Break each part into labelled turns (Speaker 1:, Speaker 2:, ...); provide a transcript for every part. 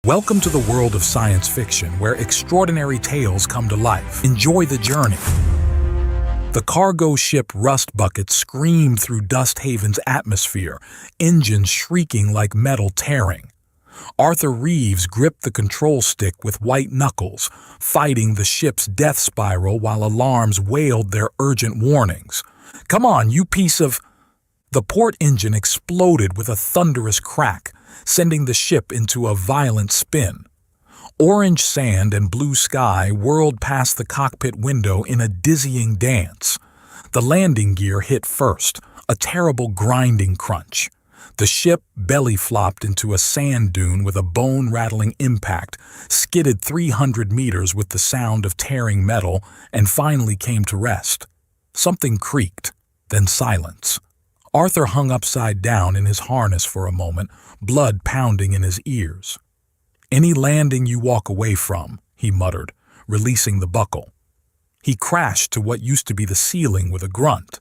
Speaker 1: Welcome to the world of science fiction, where extraordinary tales come to life. Enjoy the journey. The cargo ship Rust Bucket screamed through Dust Haven's atmosphere, engines shrieking like metal tearing. Arthur Reeves gripped the control stick with white knuckles, fighting the ship's death spiral while alarms wailed their urgent warnings. "Come on, you piece of—" The port engine exploded with a thunderous crack, sending the ship into a violent spin. Orange sand and blue sky whirled past the cockpit window in a dizzying dance. The landing gear hit first, a terrible grinding crunch. The ship belly flopped into a sand dune with a bone-rattling impact, skidded 300 meters with the sound of tearing metal, and finally came to rest. Something creaked, then silence. Arthur hung upside down in his harness for a moment, blood pounding in his ears. "Any landing you walk away from," he muttered, releasing the buckle. He crashed to what used to be the ceiling with a grunt.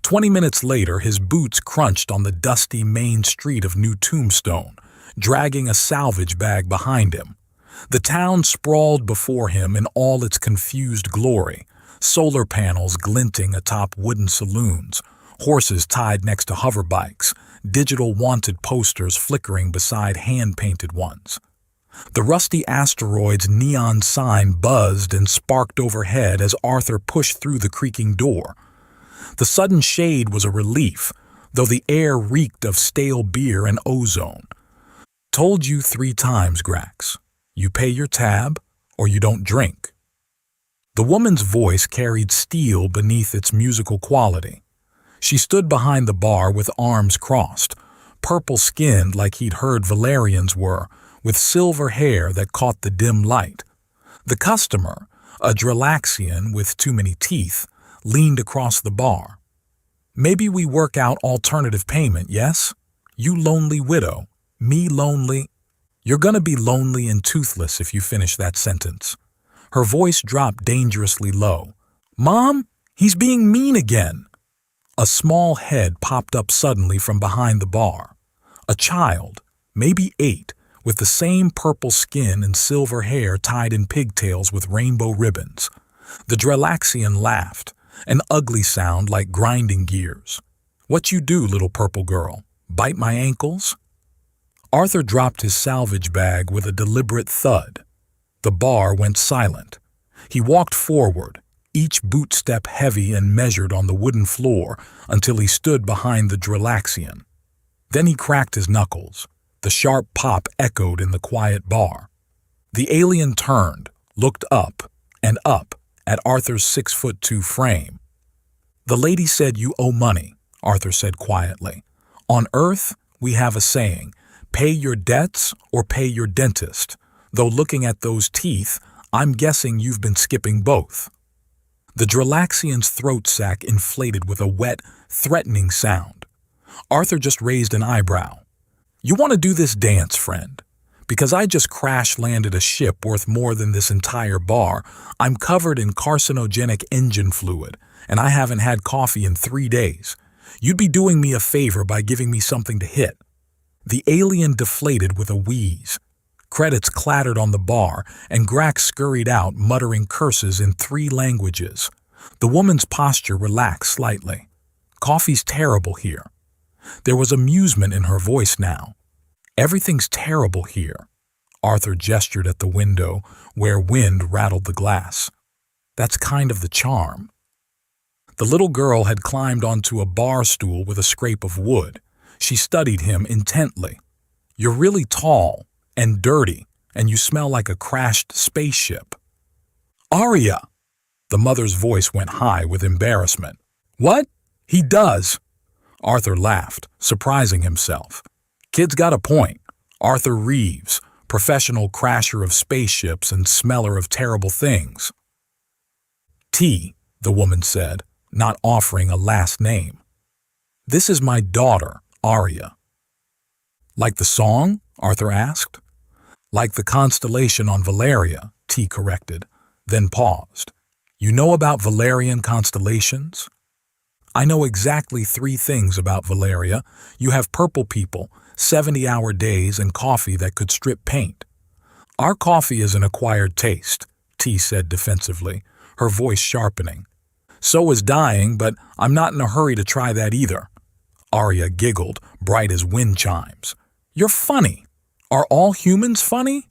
Speaker 1: 20 minutes later, his boots crunched on the dusty main street of New Tombstone, dragging a salvage bag behind him. The town sprawled before him in all its confused glory, solar panels glinting atop wooden saloons, horses tied next to hover bikes, digital wanted posters flickering beside hand-painted ones. The rusty asteroid's neon sign buzzed and sparked overhead as Arthur pushed through the creaking door. The sudden shade was a relief, though the air reeked of stale beer and ozone. "Told you 3 times, Grax. You pay your tab, or you don't drink." The woman's voice carried steel beneath its musical quality. She stood behind the bar with arms crossed, purple-skinned like he'd heard Valerians were, with silver hair that caught the dim light. The customer, a Dralaxian with too many teeth, leaned across the bar. "Maybe we work out alternative payment, yes? You lonely widow, me lonely—" "You're gonna be lonely and toothless if you finish that sentence." Her voice dropped dangerously low. "Mom, he's being mean again." A small head popped up suddenly from behind the bar. A child, maybe 8, with the same purple skin and silver hair tied in pigtails with rainbow ribbons. The Dralaxian laughed, an ugly sound like grinding gears. "What you do, little purple girl? Bite my ankles?" Arthur dropped his salvage bag with a deliberate thud. The bar went silent. He walked forward, each boot step heavy and measured on the wooden floor until he stood behind the Dralaxian. Then he cracked his knuckles. The sharp pop echoed in the quiet bar. The alien turned, looked up, and up at Arthur's 6'2" frame. "The lady said you owe money," Arthur said quietly. "On Earth, we have a saying, pay your debts or pay your dentist, though looking at those teeth, I'm guessing you've been skipping both." The Dralaxian's throat sac inflated with a wet, threatening sound. Arthur just raised an eyebrow. "You want to do this dance, friend? Because I just crash-landed a ship worth more than this entire bar. I'm covered in carcinogenic engine fluid, and I haven't had coffee in 3 days. You'd be doing me a favor by giving me something to hit." The alien deflated with a wheeze. Credits clattered on the bar, and Grax scurried out, muttering curses in 3 languages. The woman's posture relaxed slightly. "Coffee's terrible here." There was amusement in her voice now. "Everything's terrible here." Arthur gestured at the window, where wind rattled the glass. "That's kind of the charm." The little girl had climbed onto a bar stool with a scrape of wood. She studied him intently. "You're really tall and dirty, and you smell like a crashed spaceship." "Aria!" The mother's voice went high with embarrassment. "What? He does!" Arthur laughed, surprising himself. Kid's got a point. Arthur Reeves, professional crasher of spaceships and smeller of terrible things. "T," the woman said, not offering a last name. "This is my daughter, Aria." "Like the song?" Arthur asked. "Like the constellation on Valeria," T corrected, then paused. "You know about Valerian constellations?" "I know exactly 3 things about Valeria. You have purple people, 70-hour days, and coffee that could strip paint." Our coffee is an acquired taste, T said defensively, her voice sharpening. So is dying, but I'm not in a hurry to try that either. Arya giggled, bright as wind chimes. You're funny. Are all humans funny?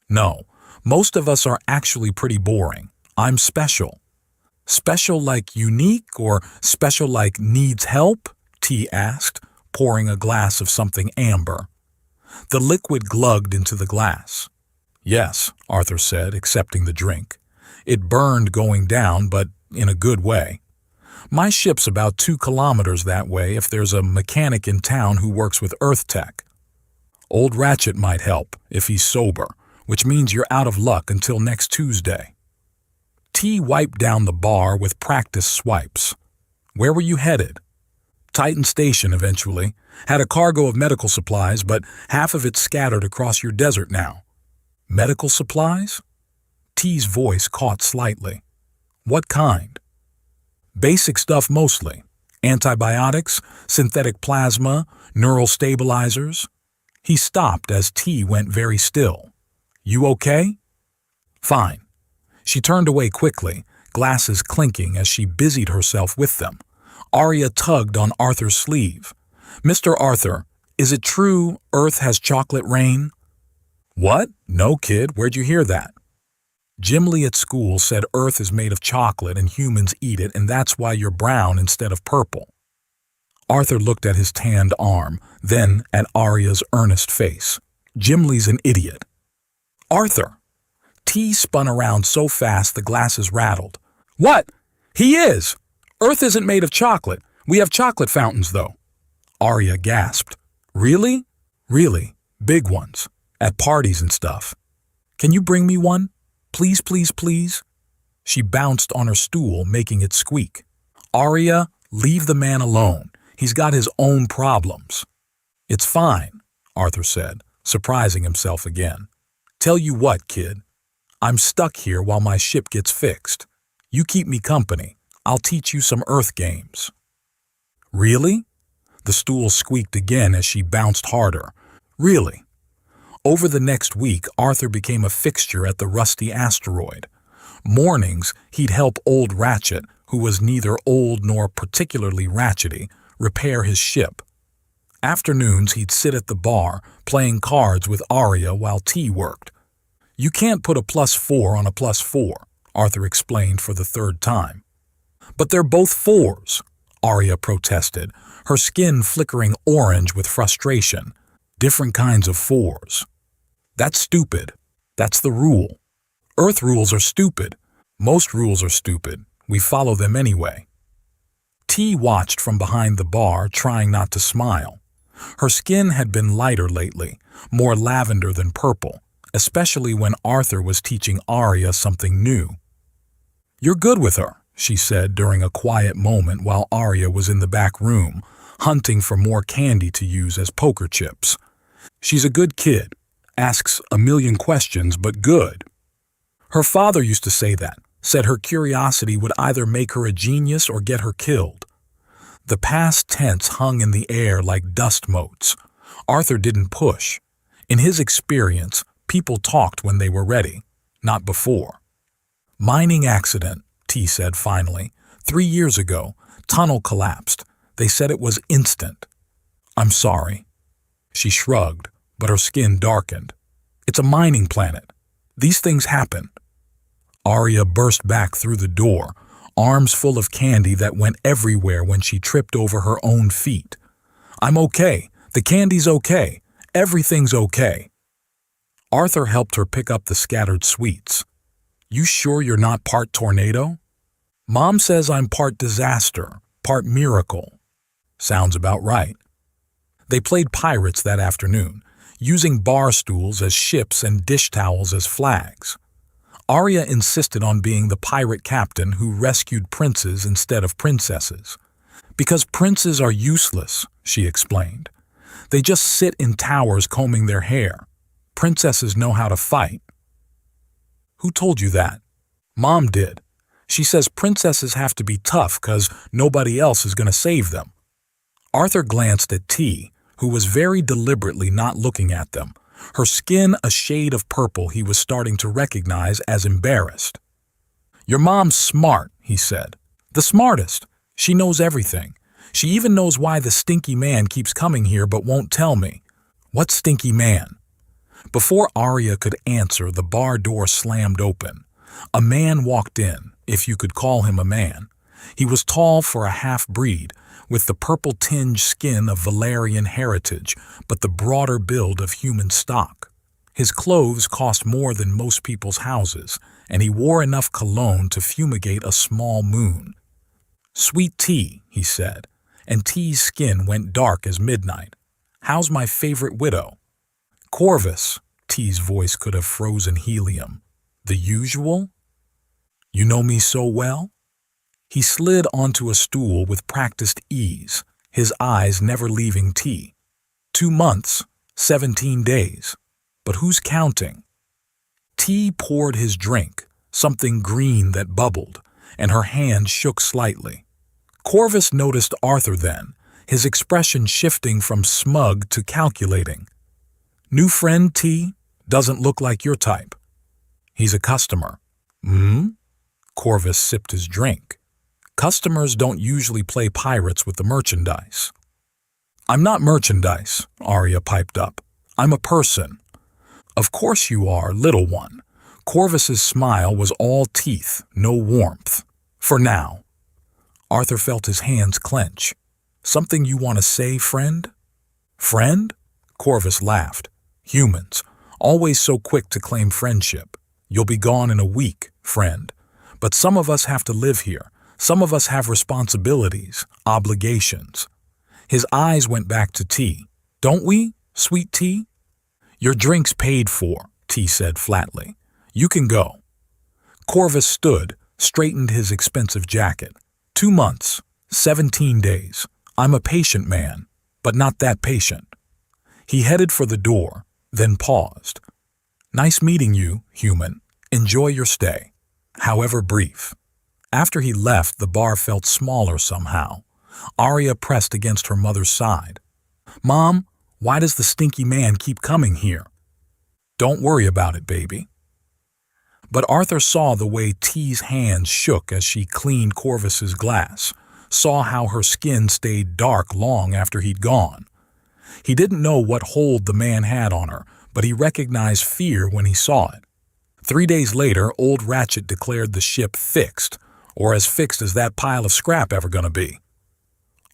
Speaker 1: No, most of us are actually pretty boring. I'm special. Special like unique or special like needs help? T asked, pouring a glass of something amber. The liquid glugged into the glass. Yes, Arthur said, accepting the drink. It burned going down, but in a good way. My ship's about 2 kilometers that way if there's a mechanic in town who works with Earth tech. Old Ratchet might help, if he's sober, which means you're out of luck until next Tuesday. T wiped down the bar with practice swipes. Where were you headed? Titan Station, eventually. Had a cargo of medical supplies, but half of it scattered across your desert now. Medical supplies? T's voice caught slightly. What kind? Basic stuff mostly. Antibiotics, synthetic plasma, neural stabilizers. He stopped as T went very still. You okay? Fine. She turned away quickly, glasses clinking as she busied herself with them. Arya tugged on Arthur's sleeve. Mr. Arthur, is it true Earth has chocolate rain? What? No, kid. Where'd you hear that? Jim Lee at school said Earth is made of chocolate and humans eat it, and that's why you're brown instead of purple. Arthur looked at his tanned arm, then at Arya's earnest face. Jim Lee's an idiot. Arthur! T spun around so fast the glasses rattled. What? He is! Earth isn't made of chocolate. We have chocolate fountains, though. Arya gasped. Really? Really. Big ones. At parties and stuff. Can you bring me one? Please, please, please. She bounced on her stool, making it squeak. Arya, leave the man alone. He's got his own problems. It's fine, Arthur said, surprising himself again. Tell you what, kid. I'm stuck here while my ship gets fixed. You keep me company. I'll teach you some Earth games. Really? The stool squeaked again as she bounced harder. Really? Over the next week, Arthur became a fixture at the rusty asteroid. Mornings, he'd help old Ratchet, who was neither old nor particularly ratchety, repair his ship. Afternoons, he'd sit at the bar, playing cards with Arya while T worked. You can't put a +4 on a +4, Arthur explained for the third time. But they're both 4s, Arya protested, her skin flickering orange with frustration. Different kinds of 4s. That's stupid. That's the rule. Earth rules are stupid. Most rules are stupid. We follow them anyway. T watched from behind the bar, trying not to smile. Her skin had been lighter lately, more lavender than purple, especially when Arthur was teaching Arya something new. You're good with her, she said during a quiet moment while Arya was in the back room, hunting for more candy to use as poker chips. She's a good kid, asks a million questions, but good. Her father used to say that, said her curiosity would either make her a genius or get her killed. The past tense hung in the air like dust motes. Arthur didn't push. In his experience, people talked when they were ready, not before. Mining accident, T said finally. 3 years ago, tunnel collapsed. They said it was instant. I'm sorry. She shrugged, but her skin darkened. It's a mining planet. These things happen. Arya burst back through the door, arms full of candy that went everywhere when she tripped over her own feet. I'm okay. The candy's okay. Everything's okay. Arthur helped her pick up the scattered sweets. You sure you're not part tornado? Mom says I'm part disaster, part miracle. Sounds about right. They played pirates that afternoon, using bar stools as ships and dish towels as flags. Arya insisted on being the pirate captain who rescued princes instead of princesses. Because princes are useless, she explained. They just sit in towers combing their hair. Princesses know how to fight. Who told you that? Mom did. She says princesses have to be tough because nobody else is going to save them. Arthur glanced at T, who was very deliberately not looking at them, her skin a shade of purple he was starting to recognize as embarrassed. "Your mom's smart," he said. "The smartest. She knows everything. She even knows why the stinky man keeps coming here but won't tell me." "What stinky man?" Before Arya could answer, the bar door slammed open. A man walked in, if you could call him a man. He was tall for a half-breed, with the purple-tinged skin of Valerian heritage, but the broader build of human stock. His clothes cost more than most people's houses, and he wore enough cologne to fumigate a small moon. "Sweet tea," he said, and T's skin went dark as midnight. "How's my favorite widow?" "Corvus," T's voice could have frozen helium. "The usual?" "You know me so well?" He slid onto a stool with practiced ease, his eyes never leaving T. 2 months, 17 days. But who's counting? T poured his drink, something green that bubbled, and her hand shook slightly. Corvus noticed Arthur then, his expression shifting from smug to calculating. "New friend, T? Doesn't look like your type." "He's a customer." "Hmm?" Corvus sipped his drink. "Customers don't usually play pirates with the merchandise." "I'm not merchandise," Arya piped up. "I'm a person." "Of course you are, little one." Corvus's smile was all teeth, no warmth. "For now." Arthur felt his hands clench. "Something you want to say, friend?" "Friend?" Corvus laughed. "Humans, always so quick to claim friendship. You'll be gone in a week, friend. But some of us have to live here. Some of us have responsibilities, obligations." His eyes went back to T. "Don't we, sweet T?" "Your drink's paid for," T said flatly. "You can go." Corvus stood, straightened his expensive jacket. 2 months, 17 days. I'm a patient man, but not that patient. He headed for the door, then paused. "Nice meeting you, human. Enjoy your stay, however brief." After he left, the bar felt smaller somehow. Arya pressed against her mother's side. "Mom, why does the stinky man keep coming here?" "Don't worry about it, baby." But Arthur saw the way T's hands shook as she cleaned Corvus's glass, saw how her skin stayed dark long after he'd gone. He didn't know what hold the man had on her, but he recognized fear when he saw it. 3 days later, Old Ratchet declared the ship fixed, or as fixed as that pile of scrap ever gonna be.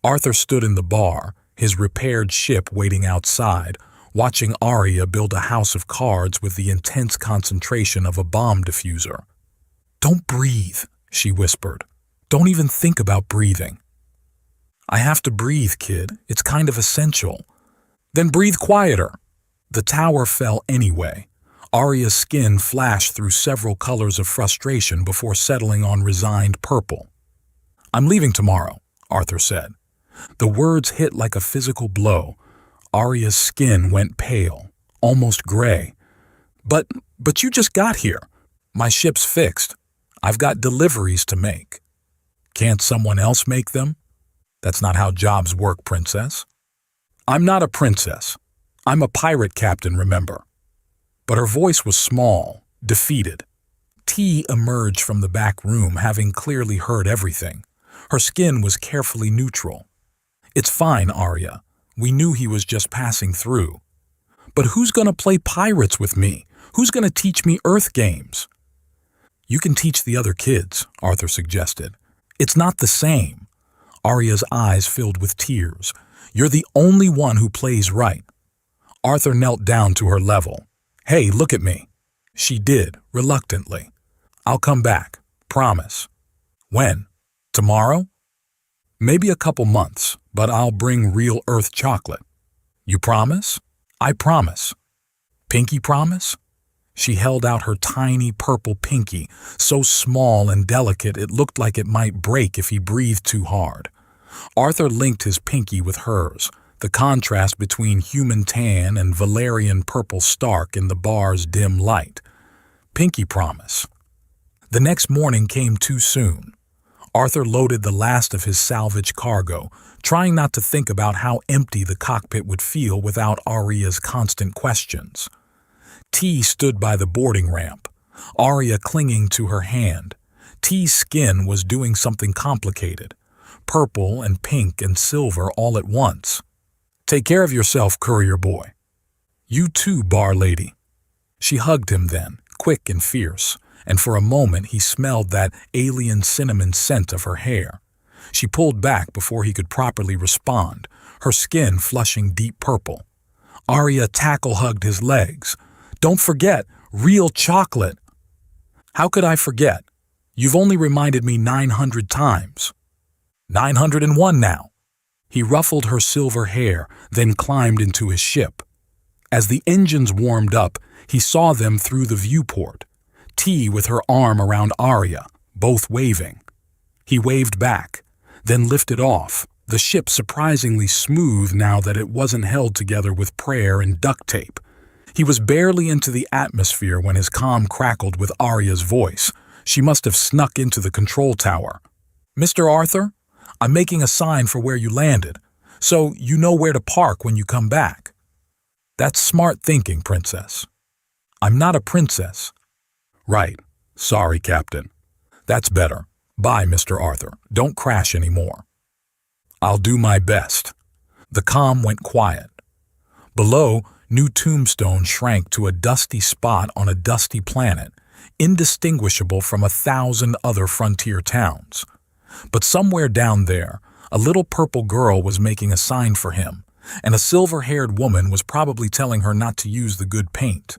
Speaker 1: Arthur stood in the bar, his repaired ship waiting outside, watching Arya build a house of cards with the intense concentration of a bomb diffuser. "Don't breathe," she whispered. "Don't even think about breathing." "I have to breathe, kid. It's kind of essential." "Then breathe quieter." The tower fell anyway. Arya's skin flashed through several colors of frustration before settling on resigned purple. "I'm leaving tomorrow," Arthur said. The words hit like a physical blow. Arya's skin went pale, almost gray. But you just got here." "My ship's fixed. I've got deliveries to make." "Can't someone else make them?" "That's not how jobs work, princess." "I'm not a princess. I'm a pirate captain, remember." But her voice was small, defeated. T emerged from the back room, having clearly heard everything. Her skin was carefully neutral. "It's fine, Arya. We knew he was just passing through." "But who's gonna play pirates with me? Who's gonna teach me Earth games?" "You can teach the other kids," Arthur suggested. "It's not the same." Arya's eyes filled with tears. "You're the only one who plays right." Arthur knelt down to her level. "Hey, look at me." She did, reluctantly. "I'll come back. Promise." "When? Tomorrow?" "Maybe a couple months, but I'll bring real Earth chocolate." "You promise?" "I promise." "Pinky promise?" She held out her tiny purple pinky, so small and delicate it looked like it might break if he breathed too hard. Arthur linked his pinky with hers, the contrast between human tan and Valerian purple stark in the bar's dim light. Pinky promise. The next morning came too soon. Arthur loaded the last of his salvage cargo, trying not to think about how empty the cockpit would feel without Arya's constant questions. T stood by the boarding ramp, Arya clinging to her hand. T's skin was doing something complicated, purple and pink and silver all at once. "Take care of yourself, courier boy." "You too, bar lady." She hugged him then, quick and fierce, and for a moment he smelled that alien cinnamon scent of her hair. She pulled back before he could properly respond, her skin flushing deep purple. Arya tackle-hugged his legs. "Don't forget, real chocolate." "How could I forget? You've only reminded me 900 times." 901 now." He ruffled her silver hair, then climbed into his ship. As the engines warmed up, he saw them through the viewport. T with her arm around Arya, both waving. He waved back, then lifted off, the ship surprisingly smooth now that it wasn't held together with prayer and duct tape. He was barely into the atmosphere when his comm crackled with Arya's voice. She must have snuck into the control tower. "Mr. Arthur, I'm making a sign for where you landed, so you know where to park when you come back." "That's smart thinking, Princess." "I'm not a princess." "Right. Sorry, Captain." "That's better. Bye, Mr. Arthur. Don't crash anymore." "I'll do my best." The comm went quiet. Below, New Tombstone shrank to a dusty spot on a dusty planet, indistinguishable from 1,000 other frontier towns. But somewhere down there, a little purple girl was making a sign for him, and a silver-haired woman was probably telling her not to use the good paint.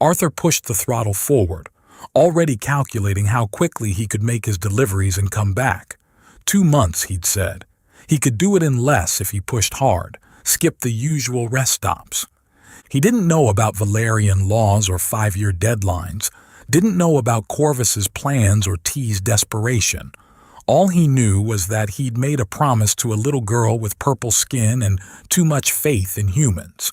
Speaker 1: Arthur pushed the throttle forward, already calculating how quickly he could make his deliveries and come back. 2 months, he'd said. He could do it in less if he pushed hard, skipped the usual rest stops. He didn't know about Valerian laws or 5-year deadlines, didn't know about Corvus's plans or T's desperation. All he knew was that he'd made a promise to a little girl with purple skin and too much faith in humans.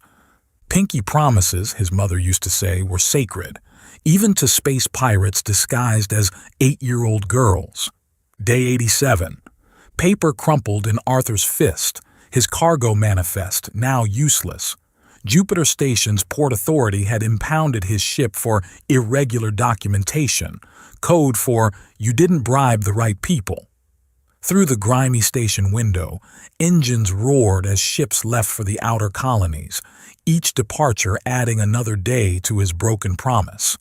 Speaker 1: Pinky promises, his mother used to say, were sacred, even to space pirates disguised as 8-year-old girls. Day 87. Paper crumpled in Arthur's fist, his cargo manifest now useless. Jupiter Station's Port Authority had impounded his ship for irregular documentation, code for "you didn't bribe the right people." Through the grimy station window, engines roared as ships left for the outer colonies, each departure adding another day to his broken promise.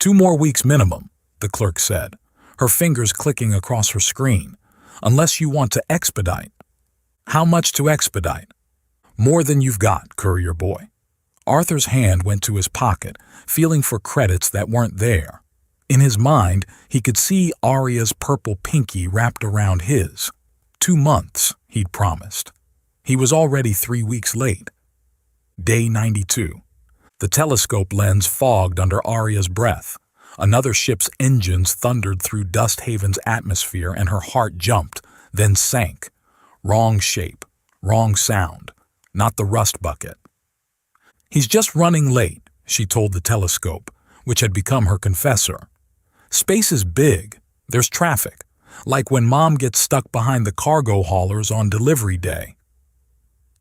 Speaker 1: 2 more weeks minimum, the clerk said, her fingers clicking across her screen, unless you want to expedite. How much to expedite? More than you've got, courier boy. Arthur's hand went to his pocket, feeling for credits that weren't there. In his mind, he could see Arya's purple pinky wrapped around his. 2 months, he'd promised. He was already 3 weeks late. Day 92. The telescope lens fogged under Arya's breath. Another ship's engines thundered through Dust Haven's atmosphere and her heart jumped, then sank. Wrong shape, wrong sound, not the rust bucket. He's just running late, she told the telescope, which had become her confessor. Space is big. There's traffic, like when Mom gets stuck behind the cargo haulers on delivery day.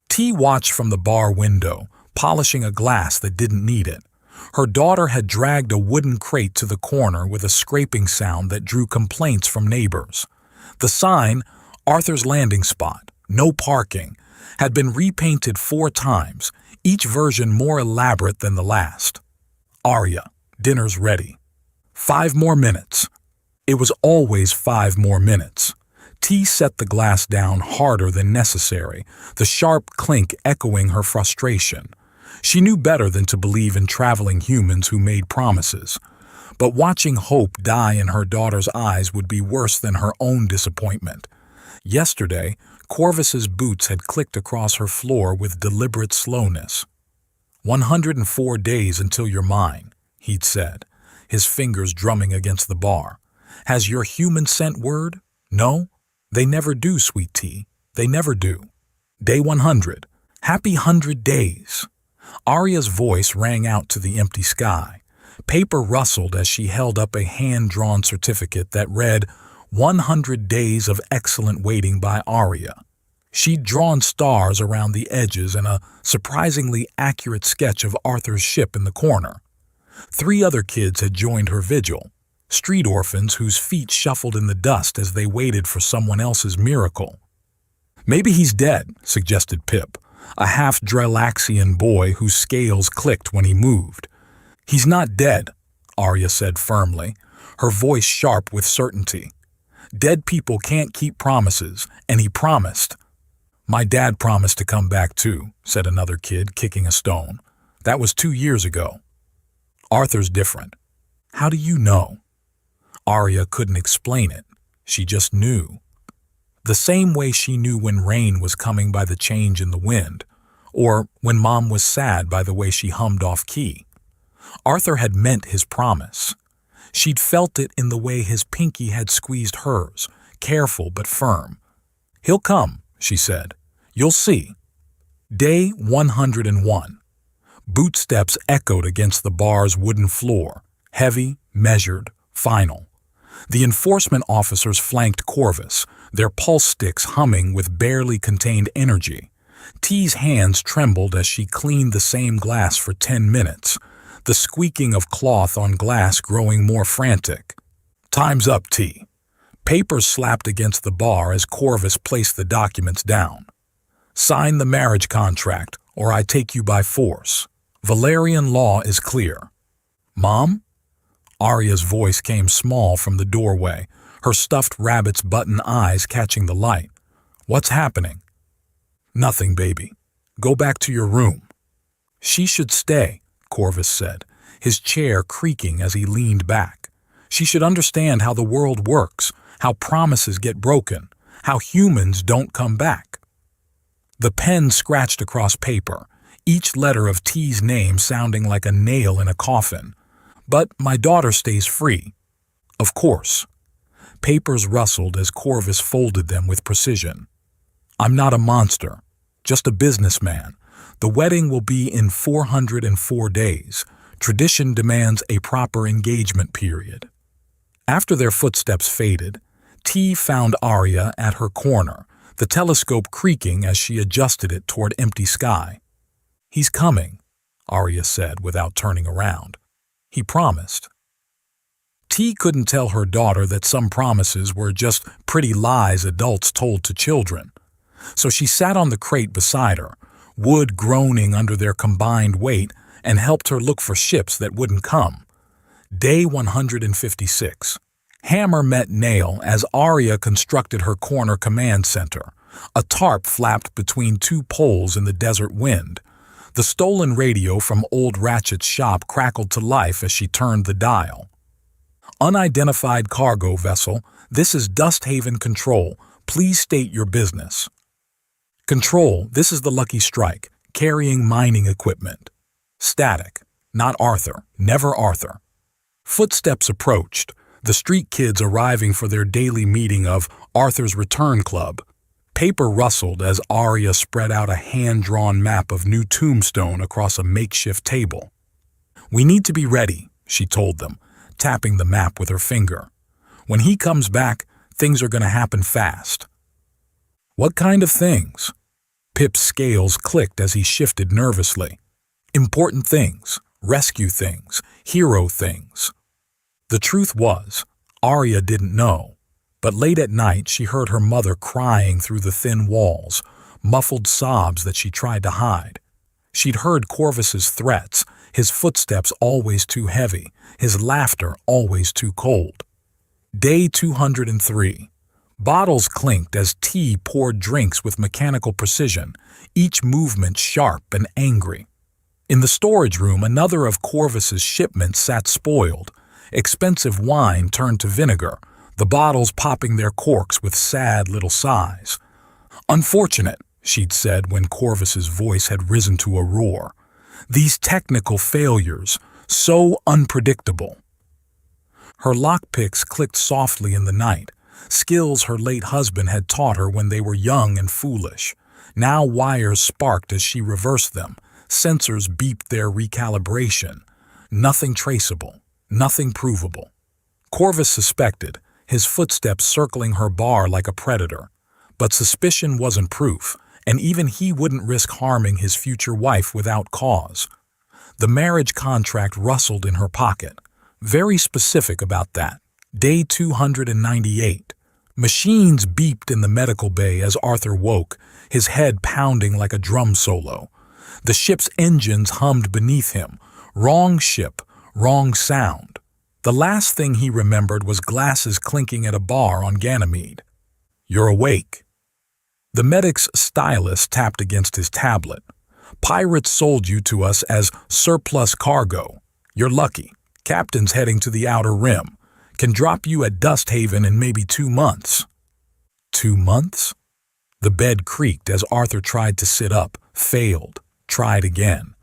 Speaker 1: T watched from the bar window, polishing a glass that didn't need it. Her daughter had dragged a wooden crate to the corner with a scraping sound that drew complaints from neighbors. The sign, Arthur's landing spot, no parking, had been repainted 4 times, each version more elaborate than the last. Arya, dinner's ready. 5 more minutes. It was always 5 more minutes. T set the glass down harder than necessary, the sharp clink echoing her frustration. She knew better than to believe in traveling humans who made promises. But watching hope die in her daughter's eyes would be worse than her own disappointment. Yesterday, Corvus's boots had clicked across her floor with deliberate slowness. 104 days until you're mine, he'd said, his fingers drumming against the bar. Has your human sent word? No? They never do, sweet T. They never do. Day 100. Happy 100 days. Arya's voice rang out to the empty sky. Paper rustled as she held up a hand-drawn certificate that read, 100 Days of Excellent Waiting by Aria. She'd drawn stars around the edges and a surprisingly accurate sketch of Arthur's ship in the corner. 3 other kids had joined her vigil, street orphans whose feet shuffled in the dust as they waited for someone else's miracle. "Maybe he's dead," suggested Pip, a half-Drelaxian boy whose scales clicked when he moved. "He's not dead," Arya said firmly, her voice sharp with certainty. "Dead people can't keep promises, and he promised." "My dad promised to come back too," said another kid, kicking a stone. "That was 2 years ago." "Arthur's different." "How do you know?" Arya couldn't explain it. She just knew. The same way she knew when rain was coming by the change in the wind, or when Mom was sad by the way she hummed off-key. Arthur had meant his promise. She'd felt it in the way his pinky had squeezed hers, careful but firm. "He'll come," she said. "You'll see." Day 101. Bootsteps echoed against the bar's wooden floor, heavy, measured, final. The enforcement officers flanked Corvus, their pulse sticks humming with barely contained energy. T's hands trembled as she cleaned the same glass for 10 minutes, the squeaking of cloth on glass growing more frantic. "Time's up, T." Papers slapped against the bar as Corvus placed the documents down. "Sign the marriage contract, or I take you by force. Valerian law is clear." "Mom?" Arya's voice came small from the doorway, her stuffed rabbit's button eyes catching the light. "What's happening?" "Nothing, baby. Go back to your room." "She should stay," Corvus said, his chair creaking as he leaned back. "She should understand how the world works, how promises get broken, how humans don't come back." The pen scratched across paper, each letter of T's name sounding like a nail in a coffin. "But my daughter stays free." "Of course." Papers rustled as Corvus folded them with precision. "I'm not a monster, just a businessman. The wedding will be in 404 days. Tradition demands a proper engagement period." After their footsteps faded, T found Arya at her corner, the telescope creaking as she adjusted it toward empty sky. "He's coming," Arya said without turning around. "He promised." T couldn't tell her daughter that some promises were just pretty lies adults told to children. So she sat on the crate beside her, wood groaning under their combined weight, and helped her look for ships that wouldn't come. Day 156. Hammer met nail as Arya constructed her corner command center. A tarp flapped between 2 poles in the desert wind. The stolen radio from Old Ratchet's shop crackled to life as she turned the dial. "Unidentified cargo vessel, this is Dusthaven Control. Please state your business." "Control, this is the Lucky Strike, carrying mining equipment." Static. Not Arthur. Never Arthur. Footsteps approached, the street kids arriving for their daily meeting of Arthur's Return Club. Paper rustled as Arya spread out a hand-drawn map of New Tombstone across a makeshift table. "We need to be ready," she told them, tapping the map with her finger. "When he comes back, things are going to happen fast." "What kind of things?" Pip's scales clicked as he shifted nervously. "Important things, rescue things, hero things." The truth was, Arya didn't know. But late at night, she heard her mother crying through the thin walls, muffled sobs that she tried to hide. She'd heard Corvus's threats, his footsteps always too heavy, his laughter always too cold. Day 203. Bottles clinked as T poured drinks with mechanical precision, each movement sharp and angry. In the storage room, another of Corvus's shipments sat spoiled. Expensive wine turned to vinegar, the bottles popping their corks with sad little sighs. "Unfortunate," she'd said when Corvus's voice had risen to a roar. "These technical failures, so unpredictable." Her lockpicks clicked softly in the night, skills her late husband had taught her when they were young and foolish. Now wires sparked as she reversed them, sensors beeped their recalibration. Nothing traceable, nothing provable. Corvus suspected his footsteps circling her bar like a predator. But suspicion wasn't proof, and even he wouldn't risk harming his future wife without cause. The marriage contract rustled in her pocket. Very specific about that. Day 298. Machines beeped in the medical bay as Arthur woke, his head pounding like a drum solo. The ship's engines hummed beneath him. Wrong ship, wrong sound. The last thing he remembered was glasses clinking at a bar on Ganymede. "You're awake." The medic's stylus tapped against his tablet. "Pirates sold you to us as surplus cargo. You're lucky. Captain's heading to the outer rim. Can drop you at Dust Haven in maybe 2 months." 2 months? The bed creaked as Arthur tried to sit up, failed, tried again.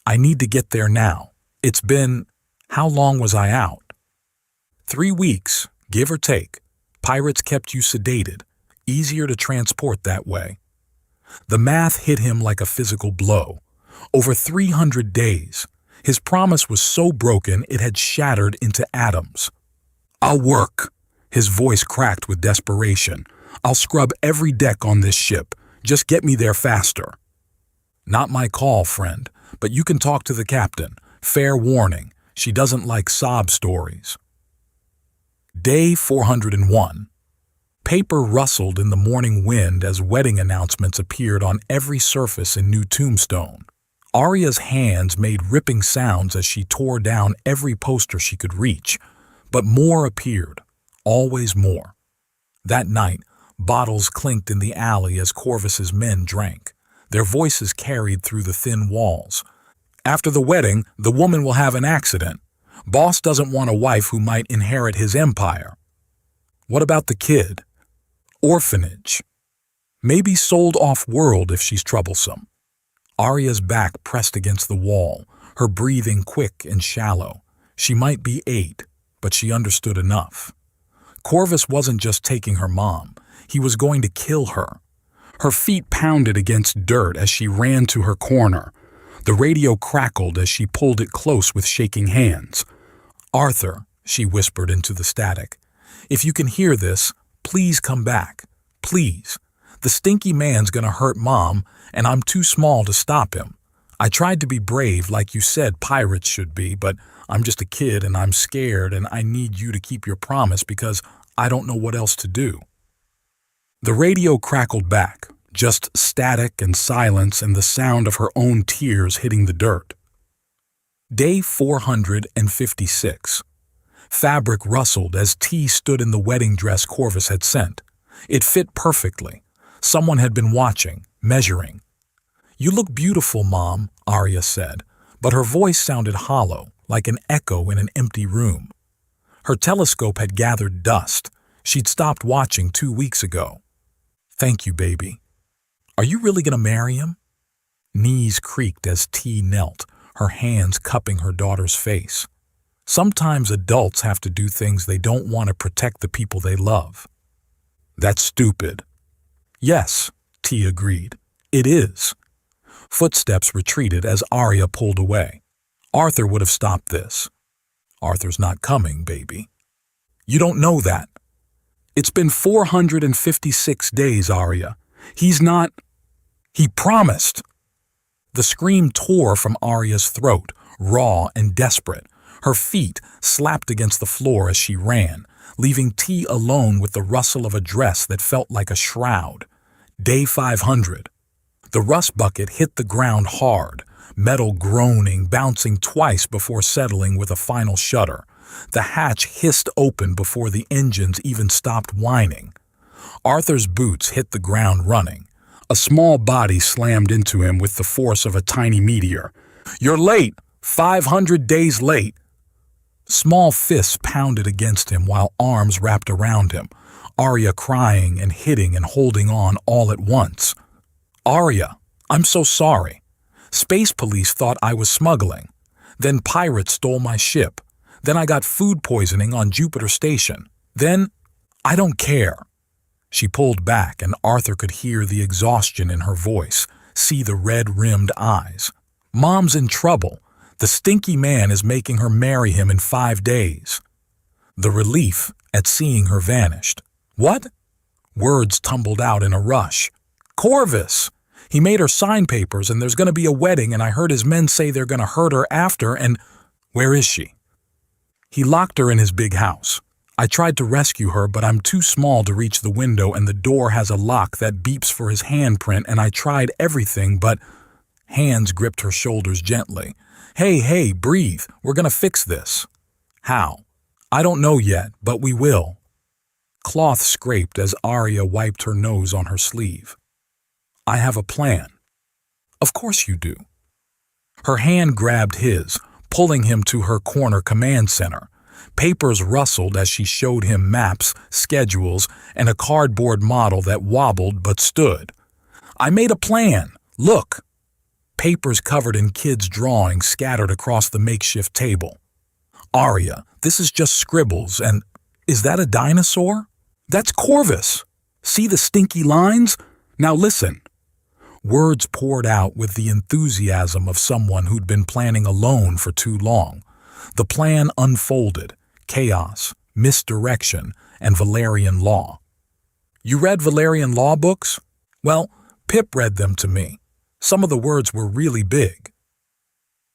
Speaker 1: "I need to get there now. It's been... How long was I out?" 3 weeks, give or take. Pirates kept you sedated. Easier to transport that way. The math hit him like a physical blow. Over 300 days. His promise was so broken it had shattered into atoms. "I'll work." His voice cracked with desperation. "I'll scrub every deck on this ship. Just get me there faster." "Not my call, friend, but you can talk to the captain. Fair warning, she doesn't like sob stories." Day 401. Paper rustled in the morning wind as wedding announcements appeared on every surface in New Tombstone. Arya's hands made ripping sounds as she tore down every poster she could reach, but more appeared, always more. That night, bottles clinked in the alley as Corvus's men drank. Their voices carried through the thin walls. "After the wedding, the woman will have an accident. Boss doesn't want a wife who might inherit his empire." "What about the kid?" "Orphanage. Maybe sold off-world if she's troublesome." Arya's back pressed against the wall, her breathing quick and shallow. She might be 8, but she understood enough. Corvus wasn't just taking her mom. He was going to kill her. Her feet pounded against dirt as she ran to her corner. The radio crackled as she pulled it close with shaking hands. "Arthur," she whispered into the static, "if you can hear this, please come back. Please. The stinky man's gonna hurt Mom, and I'm too small to stop him. I tried to be brave like you said pirates should be, but I'm just a kid and I'm scared and I need you to keep your promise because I don't know what else to do." The radio crackled back, just static and silence and the sound of her own tears hitting the dirt. Day 456. Fabric rustled as T stood in the wedding dress Corvus had sent. It fit perfectly. Someone had been watching, measuring. "You look beautiful, Mom," Arya said, but her voice sounded hollow, like an echo in an empty room. Her telescope had gathered dust. She'd stopped watching 2 weeks ago. "Thank you, baby." "Are you really going to marry him?" Knees creaked as T knelt, her hands cupping her daughter's face. Sometimes adults have to do things they don't want to protect the people they love. "That's stupid." "Yes," T agreed. "It is." Footsteps retreated as Arya pulled away. Arthur would have stopped this. "Arthur's not coming, baby." "You don't know that." "It's been 456 days, Arya. He's not... He promised." The scream tore from Arya's throat, raw and desperate. Her feet slapped against the floor as she ran, leaving T alone with the rustle of a dress that felt like a shroud. Day 500. The rust bucket hit the ground hard, metal groaning, bouncing twice before settling with a final shudder. The hatch hissed open before the engines even stopped whining. Arthur's boots hit the ground running. A small body slammed into him with the force of a tiny meteor. "You're late! 500 days late!" Small fists pounded against him while arms wrapped around him, Arya crying and hitting and holding on all at once. "Arya, I'm so sorry. Space police thought I was smuggling. Then pirates stole my ship. Then I got food poisoning on Jupiter Station. Then, I don't care." She pulled back and Arthur could hear the exhaustion in her voice, see the red-rimmed eyes. "Mom's in trouble. The stinky man is making her marry him in 5 days." The relief at seeing her vanished. What? Words tumbled out in a rush. Corvus! He made her sign papers and there's going to be a wedding and I heard his men say they're going to hurt her after and… Where is she? He locked her in his big house. I tried to rescue her, but I'm too small to reach the window and the door has a lock that beeps for his handprint and I tried everything but… Hands gripped her shoulders gently. Hey, breathe. We're going to fix this. How? I don't know yet, but we will. Cloth scraped as Arya wiped her nose on her sleeve. I have a plan. Of course you do. Her hand grabbed his, pulling him to her corner command center. Papers rustled as she showed him maps, schedules, and a cardboard model that wobbled but stood. I made a plan. Look. Papers covered in kids' drawings scattered across the makeshift table. Arya, this is just scribbles and… Is that a dinosaur? That's Corvus. See the stinky lines? Now listen. Words poured out with the enthusiasm of someone who'd been planning alone for too long. The plan unfolded. Chaos, misdirection, and Valerian law. You read Valerian law books? Well, Pip read them to me. Some of the words were really big.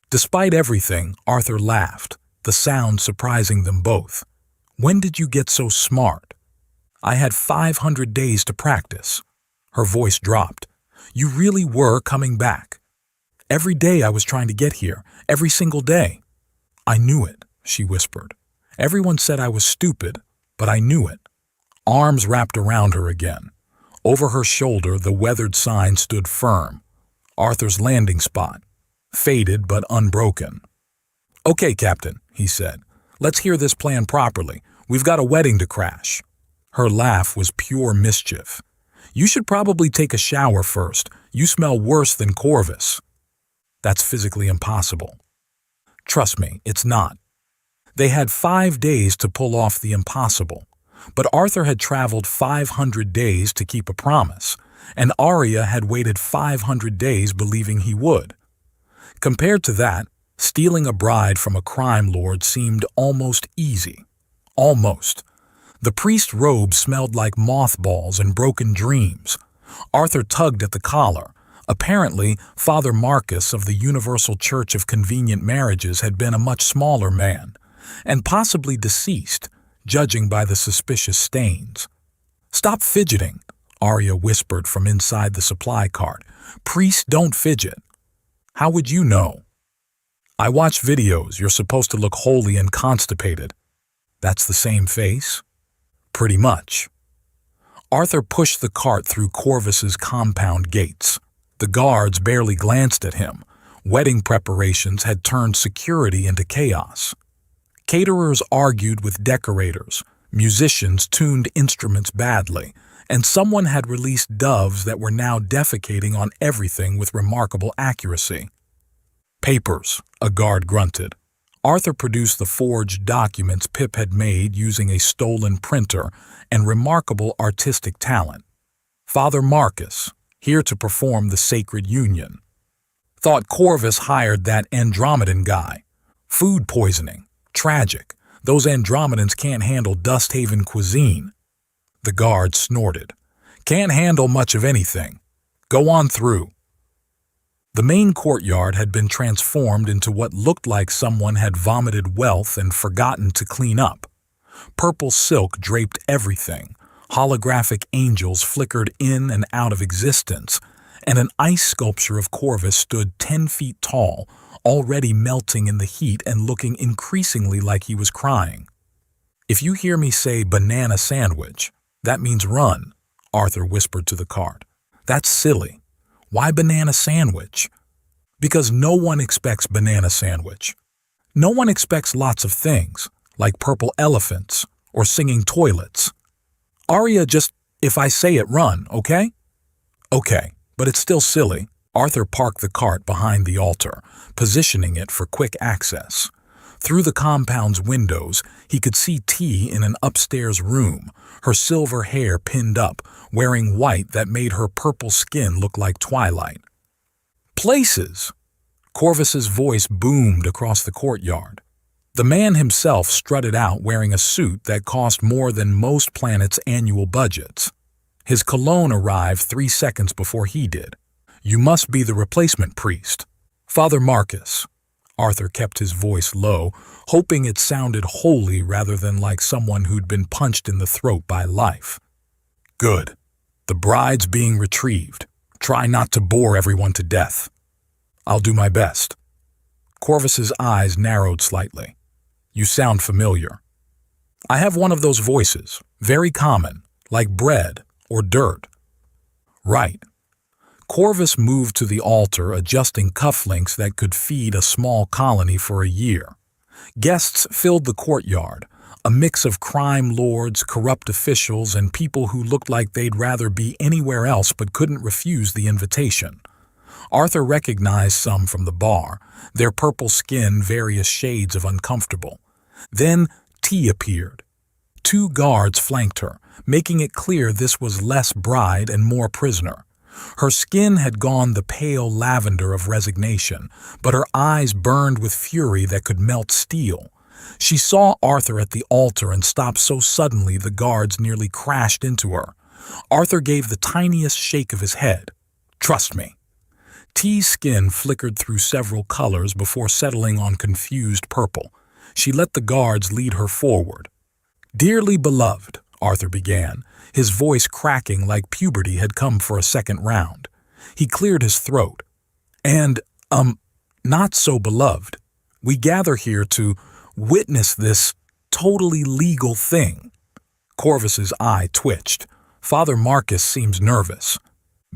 Speaker 1: Despite everything, Arthur laughed, the sound surprising them both. When did you get so smart? I had 500 days to practice. Her voice dropped. You really were coming back. Every day I was trying to get here, every single day. I knew it, she whispered. Everyone said I was stupid, but I knew it. Arms wrapped around her again. Over her shoulder, the weathered sign stood firm. Arthur's landing spot. Faded but unbroken. Okay, Captain, he said. Let's hear this plan properly. We've got a wedding to crash. Her laugh was pure mischief. You should probably take a shower first. You smell worse than Corvus. That's physically impossible. Trust me, it's not. They had 5 days to pull off the impossible, but Arthur had traveled 500 days to keep a promise, and Arya had waited 500 days believing he would. Compared to that, stealing a bride from a crime lord seemed almost easy. Almost. The priest's robe smelled like mothballs and broken dreams. Arthur tugged at the collar. Apparently, Father Marcus of the Universal Church of Convenient Marriages had been a much smaller man, and possibly deceased, judging by the suspicious stains. Stop fidgeting, Arya whispered from inside the supply cart. Priests don't fidget. How would you know? I watch videos. You're supposed to look holy and constipated. That's the same face? Pretty much. Arthur pushed the cart through Corvus's compound gates. The guards barely glanced at him. Wedding preparations had turned security into chaos. Caterers argued with decorators, musicians tuned instruments badly, and someone had released doves that were now defecating on everything with remarkable accuracy. Papers, a guard grunted. Arthur produced the forged documents Pip had made using a stolen printer and remarkable artistic talent. Father Marcus, here to perform the sacred union. Thought Corvus hired that Andromedan guy. Food poisoning. Tragic. Those Andromedans can't handle Dusthaven cuisine. The guard snorted. Can't handle much of anything. Go on through. The main courtyard had been transformed into what looked like someone had vomited wealth and forgotten to clean up. Purple silk draped everything. Holographic angels flickered in and out of existence, and an ice sculpture of Corvus stood 10 feet tall, already melting in the heat and looking increasingly like he was crying. If you hear me say banana sandwich, that means run, Arthur whispered to the cart. That's silly. Why banana sandwich? Because no one expects banana sandwich. No one expects lots of things, like purple elephants or singing toilets. Arya, just, if I say it, run, okay? Okay, but it's still silly. Arthur parked the cart behind the altar, positioning it for quick access. Through the compound's windows, he could see T in an upstairs room, her silver hair pinned up, wearing white that made her purple skin look like twilight. Places! Corvus's voice boomed across the courtyard. The man himself strutted out wearing a suit that cost more than most planets' annual budgets. His cologne arrived 3 seconds before he did. "You must be the replacement priest." "Father Marcus." Arthur kept his voice low, hoping it sounded holy rather than like someone who'd been punched in the throat by life. "Good. The bride's being retrieved. Try not to bore everyone to death." "I'll do my best." Corvus's eyes narrowed slightly. "You sound familiar." "I have one of those voices, very common, like bread or dirt." "Right." Corvus moved to the altar, adjusting cufflinks that could feed a small colony for a year. Guests filled the courtyard, a mix of crime lords, corrupt officials, and people who looked like they'd rather be anywhere else but couldn't refuse the invitation. Arthur recognized some from the bar, their purple skin various shades of uncomfortable. Then T appeared. 2 guards flanked her, making it clear this was less bride and more prisoner. Her skin had gone the pale lavender of resignation, but her eyes burned with fury that could melt steel. She saw Arthur at the altar and stopped so suddenly the guards nearly crashed into her. Arthur gave the tiniest shake of his head. "Trust me." T's skin flickered through several colors before settling on confused purple. She let the guards lead her forward. "Dearly beloved," Arthur began, his voice cracking like puberty had come for a second round. He cleared his throat. "And, not so beloved. We gather here to witness this totally legal thing." Corvus's eye twitched. Father Marcus seems nervous.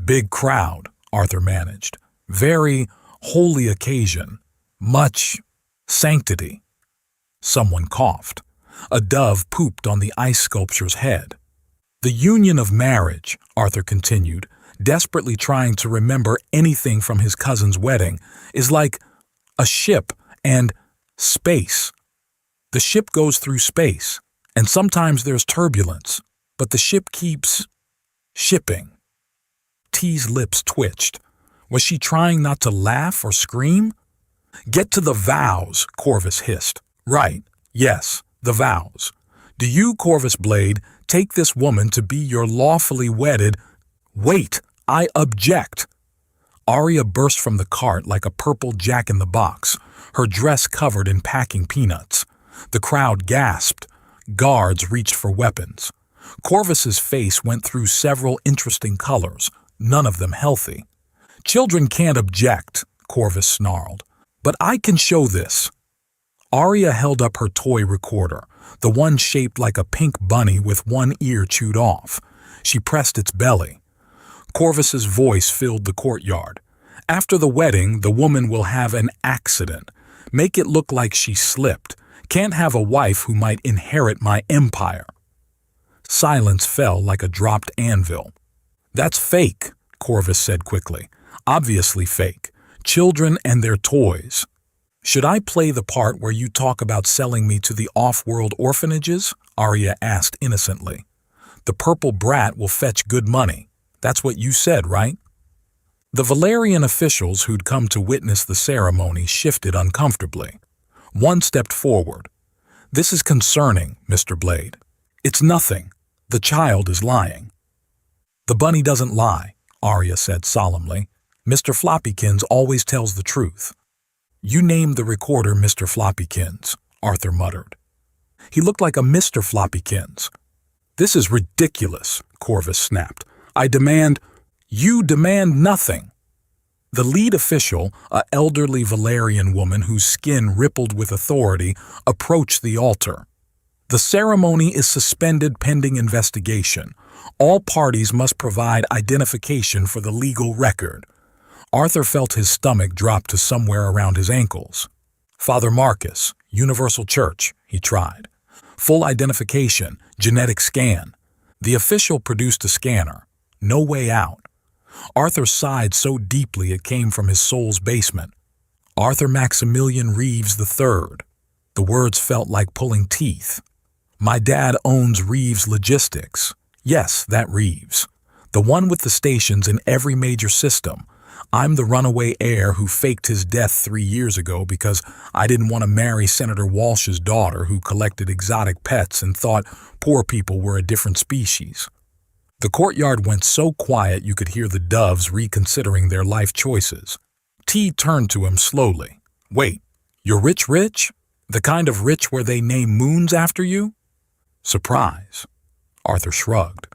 Speaker 1: "Big crowd," Arthur managed. "Very holy occasion. Much sanctity." Someone coughed. A dove pooped on the ice sculpture's head. "The union of marriage," Arthur continued, desperately trying to remember anything from his cousin's wedding, "is like a ship and space. The ship goes through space, and sometimes there's turbulence, but the ship keeps shipping." T's lips twitched. Was she trying not to laugh or scream? "Get to the vows," Corvus hissed. "Right, yes, the vows. Do you, Corvus Blade, take this woman to be your lawfully wedded—" "Wait, I object!" Arya burst from the cart like a purple jack-in-the-box, her dress covered in packing peanuts. The crowd gasped. Guards reached for weapons. Corvus's face went through several interesting colors, none of them healthy. "Children can't object," Corvus snarled. "But I can show this." Arya held up her toy recorder, the one shaped like a pink bunny with one ear chewed off. She pressed its belly. Corvus's voice filled the courtyard. "After the wedding, the woman will have an accident. Make it look like she slipped. Can't have a wife who might inherit my empire." Silence fell like a dropped anvil. "That's fake," Corvus said quickly. "Obviously fake. Children and their toys." "Should I play the part where you talk about selling me to the off-world orphanages?" Arya asked innocently. "The purple brat will fetch good money. That's what you said, right?" The Valerian officials who'd come to witness the ceremony shifted uncomfortably. One stepped forward. "This is concerning, Mr. Blade." "It's nothing. The child is lying." "The bunny doesn't lie," Arya said solemnly. "Mr. Floppykins always tells the truth." "You named the recorder Mr. Floppykins," Arthur muttered. "He looked like a Mr. Floppykins." "This is ridiculous," Corvus snapped. You demand nothing." The lead official, an elderly Valerian woman whose skin rippled with authority, approached the altar. "The ceremony is suspended pending investigation. All parties must provide identification for the legal record." Arthur felt his stomach drop to somewhere around his ankles. "Father Marcus, Universal Church," he tried. "Full identification, genetic scan." The official produced a scanner. No way out. Arthur sighed so deeply it came from his soul's basement. "Arthur Maximilian Reeves III." The words felt like pulling teeth. "My dad owns Reeves Logistics." Yes, that Reeves. The one with the stations in every major system. I'm the runaway heir who faked his death 3 years ago because I didn't want to marry Senator Walsh's daughter who collected exotic pets and thought poor people were a different species. The courtyard went so quiet you could hear the doves reconsidering their life choices. T turned to him slowly. Wait, you're rich? The kind of rich where they name moons after you? Surprise. Arthur shrugged.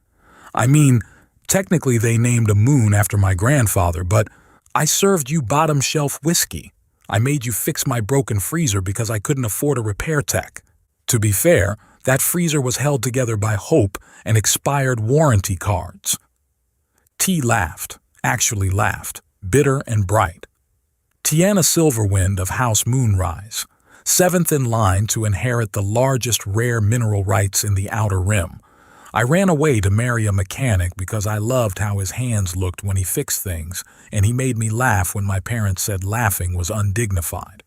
Speaker 1: I mean, technically they named a moon after my grandfather, but I served you bottom-shelf whiskey. I made you fix my broken freezer because I couldn't afford a repair tech. To be fair, that freezer was held together by hope and expired warranty cards. T laughed, actually laughed, bitter and bright. Tiana Silverwind of House Moonrise, 7th in line to inherit the largest rare mineral rights in the Outer Rim. I ran away to marry a mechanic because I loved how his hands looked when he fixed things, and he made me laugh when my parents said laughing was undignified.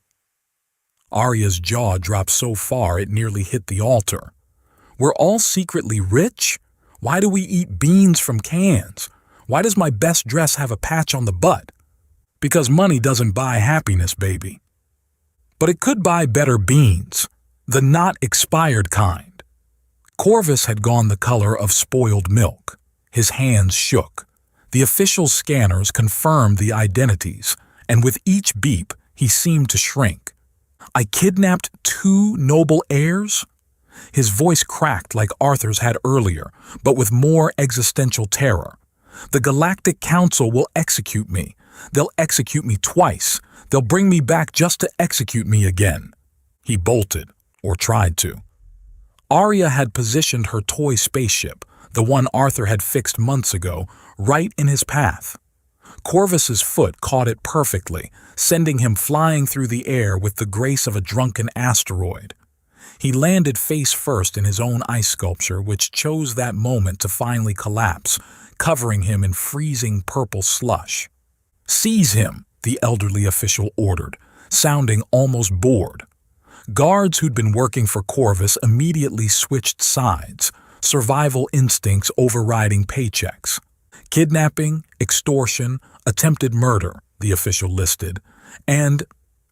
Speaker 1: Arya's jaw dropped so far it nearly hit the altar. We're all secretly rich? Why do we eat beans from cans? Why does my best dress have a patch on the butt? Because money doesn't buy happiness, baby. But it could buy better beans, the not expired kind. Corvus had gone the color of spoiled milk. His hands shook. The official scanners confirmed the identities, and with each beep, he seemed to shrink. I kidnapped 2 noble heirs? His voice cracked like Arthur's had earlier, but with more existential terror. The Galactic Council will execute me. They'll execute me twice. They'll bring me back just to execute me again. He bolted, or tried to. Arya had positioned her toy spaceship, the one Arthur had fixed months ago, right in his path. Corvus's foot caught it perfectly, sending him flying through the air with the grace of a drunken asteroid. He landed face first in his own ice sculpture, which chose that moment to finally collapse, covering him in freezing purple slush. Seize him, the elderly official ordered, sounding almost bored. Guards who'd been working for Corvus immediately switched sides, survival instincts overriding paychecks. Kidnapping, extortion, attempted murder, the official listed, and,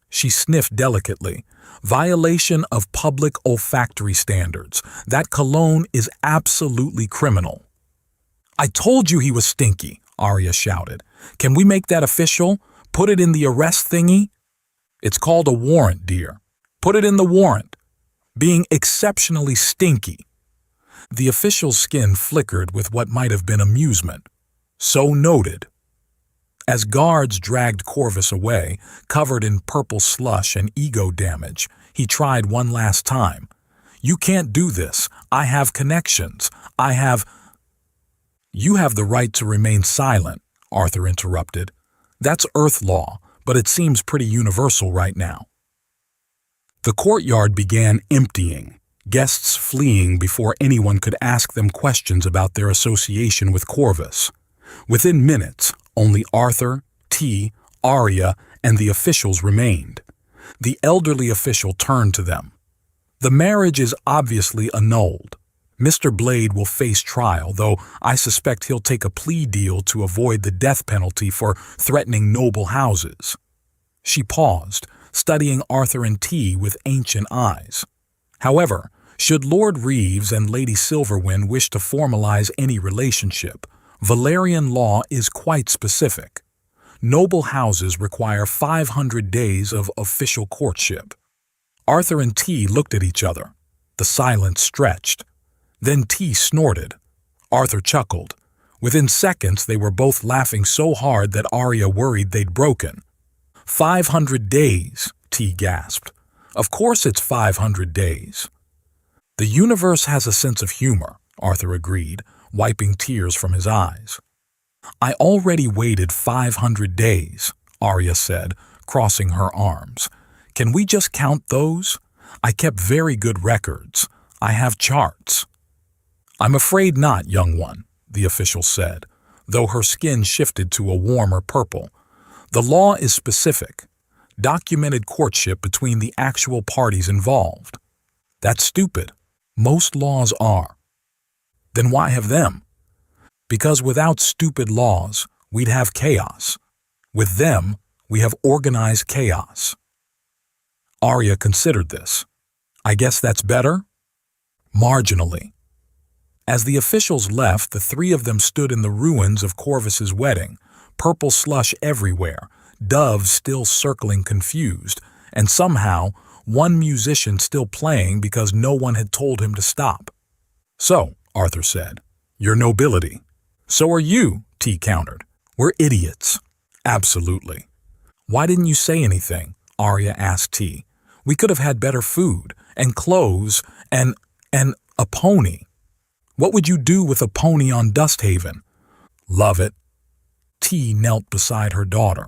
Speaker 1: she sniffed delicately, violation of public olfactory standards. That cologne is absolutely criminal. I told you he was stinky, Arya shouted. Can we make that official? Put it in the arrest thingy? It's called a warrant, dear. Put it in the warrant. Being exceptionally stinky. The official's skin flickered with what might have been amusement. So noted. As guards dragged Corvus away, covered in purple slush and ego damage, he tried one last time. You can't do this. I have connections. You have the right to remain silent, Arthur interrupted. That's Earth law, but it seems pretty universal right now. The courtyard began emptying, guests fleeing before anyone could ask them questions about their association with Corvus. Within minutes, only Arthur, T, Arya, and the officials remained. The elderly official turned to them. The marriage is obviously annulled. Mr. Blade will face trial, though I suspect he'll take a plea deal to avoid the death penalty for threatening noble houses. She paused, studying Arthur and T with ancient eyes. However, should Lord Reeves and Lady Silverwind wish to formalize any relationship, Valerian law is quite specific. Noble houses require 500 days of official courtship. Arthur and T looked at each other. The silence stretched. Then T snorted. Arthur chuckled. Within seconds, they were both laughing so hard that Arya worried they'd broken. 500 days, T gasped. Of course it's 500 days. The universe has a sense of humor, Arthur agreed, wiping tears from his eyes. I already waited 500 days, Arya said, crossing her arms. Can we just count those? I kept very good records. I have charts. I'm afraid not, young one, the official said, though her skin shifted to a warmer purple. The law is specific. Documented courtship between the actual parties involved. That's stupid. Most laws are. Then why have them? Because without stupid laws, we'd have chaos. With them, we have organized chaos. Arya considered this. I guess that's better? Marginally. As the officials left, the three of them stood in the ruins of Corvus's wedding, purple slush everywhere, doves still circling confused, and somehow one musician still playing because no one had told him to stop. So, Arthur said, "Your nobility." "So are you," T countered. "We're idiots." "Absolutely." "Why didn't you say anything?" Arya asked T. "We could have had better food, and clothes, and a pony." "What would you do with a pony on Dusthaven?" "Love it." T knelt beside her daughter.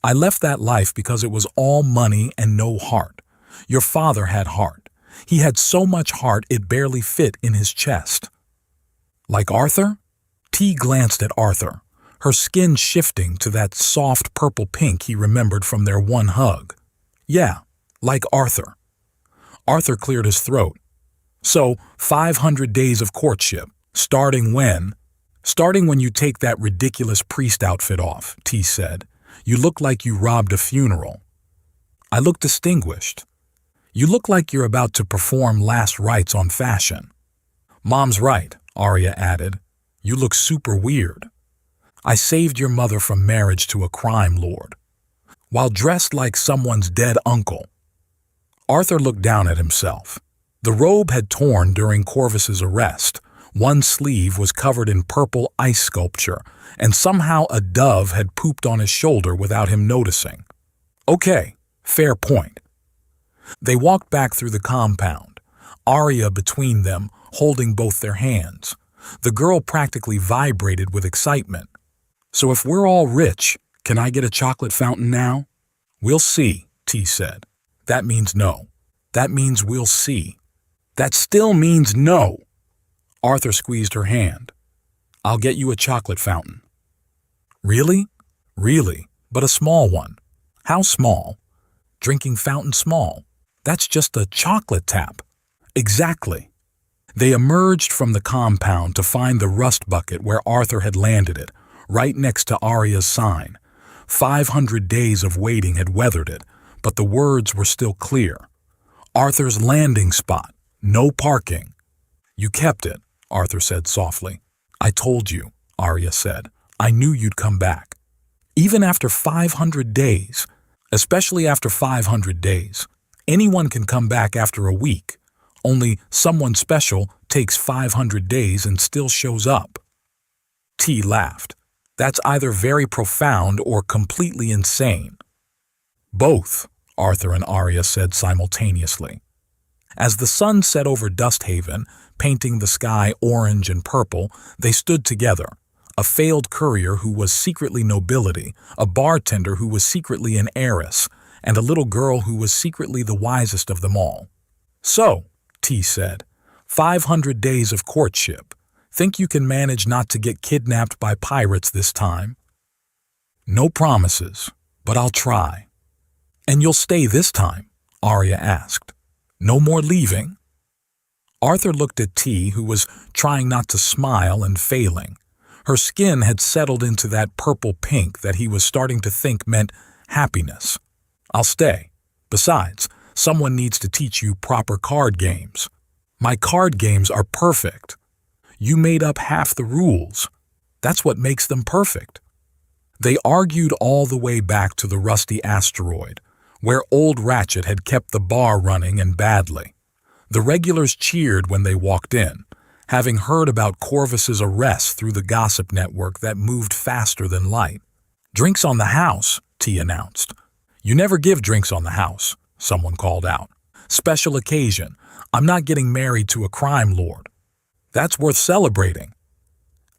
Speaker 1: "I left that life because it was all money and no heart. Your father had heart. He had so much heart it barely fit in his chest." "Like Arthur?" T glanced at Arthur, her skin shifting to that soft purple pink he remembered from their one hug. "Yeah, like Arthur." Arthur cleared his throat. "So, 500 days of courtship, starting when?" "Starting when you take that ridiculous priest outfit off," T said. "You look like you robbed a funeral." "I look distinguished." "You look like you're about to perform last rites on fashion." "Mom's right," Arya added. "You look super weird." "I saved your mother from marriage to a crime lord." "While dressed like someone's dead uncle." Arthur looked down at himself. The robe had torn during Corvus's arrest. One sleeve was covered in purple ice sculpture, and somehow a dove had pooped on his shoulder without him noticing. "Okay, fair point." They walked back through the compound, Arya between them, holding both their hands. The girl practically vibrated with excitement. "So if we're all rich, can I get a chocolate fountain now?" "We'll see," T said. "That means no." "That means we'll see." "That still means no." Arthur squeezed her hand. "I'll get you a chocolate fountain." "Really?" "Really, but a small one." "How small?" "Drinking fountain small. That's just a chocolate tap." "Exactly." They emerged from the compound to find the rust bucket where Arthur had landed it, right next to Arya's sign. 500 days of waiting had weathered it, but the words were still clear. "Arthur's landing spot. No parking." "You kept it," Arthur said softly. "I told you," Arya said. "I knew you'd come back." Even after 500 days, especially after 500 days, anyone can come back after a week. Only someone special takes 500 days and still shows up. T laughed. "That's either very profound or completely insane." "Both," Arthur and Arya said simultaneously. As the sun set over Dusthaven, painting the sky orange and purple, they stood together. A failed courier who was secretly nobility, a bartender who was secretly an heiress, and a little girl who was secretly the wisest of them all. "So," T said, 500 days of courtship. Think you can manage not to get kidnapped by pirates this time?" "No promises, but I'll try." "And you'll stay this time?" Arya asked. "No more leaving?" Arthur looked at T, who was trying not to smile and failing. Her skin had settled into that purple pink that he was starting to think meant happiness. "I'll stay. Besides, someone needs to teach you proper card games." "My card games are perfect." "You made up half the rules. That's what makes them perfect." They argued all the way back to the rusty asteroid, where Old Ratchet had kept the bar running and badly. The regulars cheered when they walked in, having heard about Corvus's arrest through the gossip network that moved faster than light. "Drinks on the house," T announced. "You never give drinks on the house," someone called out. "Special occasion. I'm not getting married to a crime lord." "That's worth celebrating."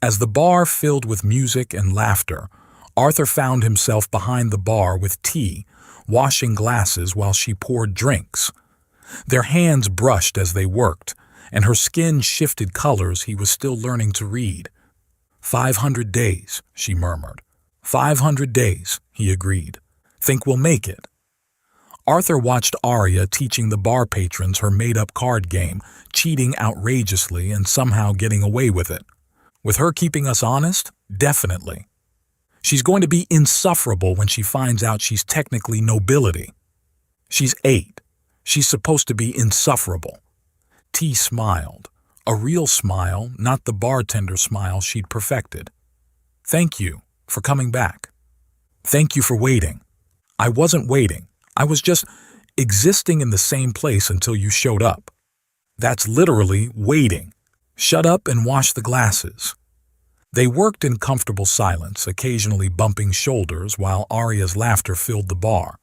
Speaker 1: As the bar filled with music and laughter, Arthur found himself behind the bar with T, washing glasses while she poured drinks. Their hands brushed as they worked, and her skin shifted colors he was still learning to read. 500 days, she murmured. 500 days, he agreed. "Think we'll make it?" Arthur watched Arya teaching the bar patrons her made-up card game, cheating outrageously and somehow getting away with it. With her keeping us honest? Definitely. She's going to be insufferable when she finds out she's technically nobility. She's 8. She's supposed to be insufferable. T smiled. A real smile, not the bartender smile she'd perfected. Thank you for coming back. Thank you for waiting. I wasn't waiting. I was just existing in the same place until you showed up. That's literally waiting. Shut up and wash the glasses. They worked in comfortable silence, occasionally bumping shoulders while Arya's laughter filled the bar.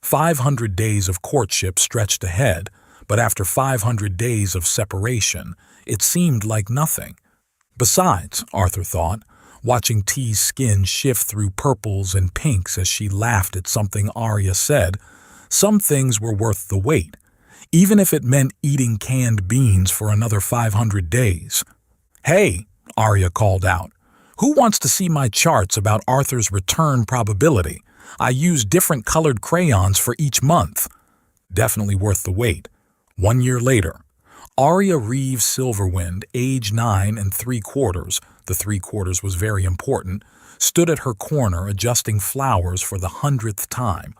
Speaker 1: 500 days of courtship stretched ahead, but after 500 days of separation, it seemed like nothing. Besides, Arthur thought, watching T's skin shift through purples and pinks as she laughed at something Arya said, some things were worth the wait, even if it meant eating canned beans for another 500 days. Hey, Arya called out, who wants to see my charts about Arthur's return probability? I use different colored crayons for each month. Definitely worth the wait. 1 year later, Arya Reeves Silverwind, age 9 3/4, the 3/4 was very important, stood at her corner adjusting flowers for the 100th time.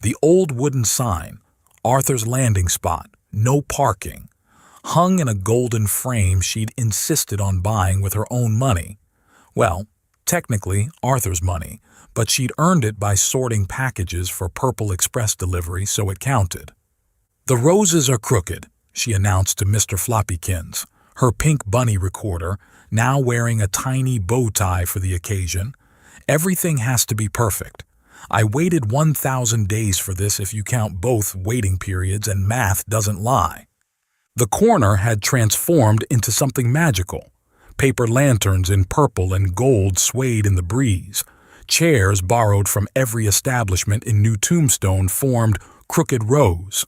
Speaker 1: The old wooden sign, Arthur's landing spot, no parking, hung in a golden frame she'd insisted on buying with her own money. Well, technically Arthur's money, but she'd earned it by sorting packages for Purple Express delivery, so it counted. The roses are crooked, she announced to Mr. Floppykins, her pink bunny recorder, now wearing a tiny bow tie for the occasion. Everything has to be perfect. I waited 1,000 days for this if you count both waiting periods and math doesn't lie. The corner had transformed into something magical. Paper lanterns in purple and gold swayed in the breeze. Chairs borrowed from every establishment in New Tombstone formed crooked rows.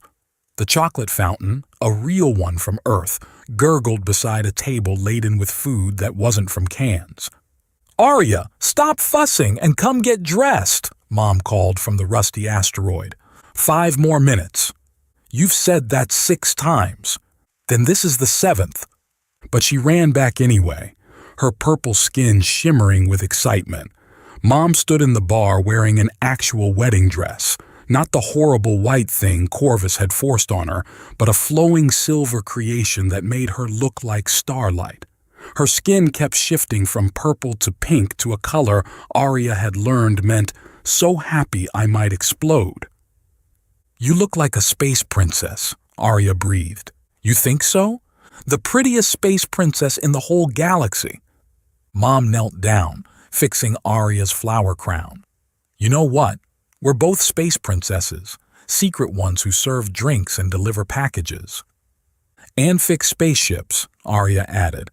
Speaker 1: The chocolate fountain, a real one from Earth, gurgled beside a table laden with food that wasn't from cans. Arya, stop fussing and come get dressed, Mom called from the rusty asteroid. 5 more minutes. You've said that 6 times. Then this is the 7th. But she ran back anyway, her purple skin shimmering with excitement. Mom stood in the bar wearing an actual wedding dress, not the horrible white thing Corvus had forced on her, but a flowing silver creation that made her look like starlight. Her skin kept shifting from purple to pink to a color Arya had learned meant so happy I might explode. You look like a space princess, Arya breathed. You think so? The prettiest space princess in the whole galaxy. Mom knelt down, fixing Arya's flower crown. You know what? We're both space princesses, secret ones who serve drinks and deliver packages. And fix spaceships, Arya added.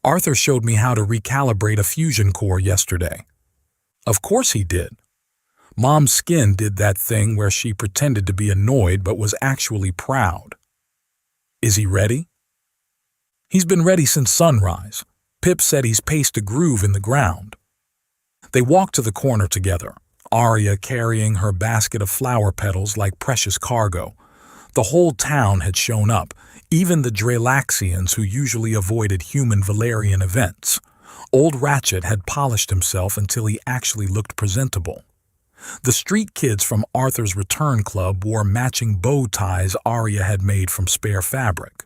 Speaker 1: Arthur showed me how to recalibrate a fusion core yesterday. Of course he did. Mom's skin did that thing where she pretended to be annoyed but was actually proud. Is he ready? He's been ready since sunrise. Pip said he's paced a groove in the ground. They walked to the corner together, Arya carrying her basket of flower petals like precious cargo. The whole town had shown up, even the Dralaxians who usually avoided human Valerian events. Old Ratchet had polished himself until he actually looked presentable. The street kids from Arthur's Return Club wore matching bow ties Arya had made from spare fabric.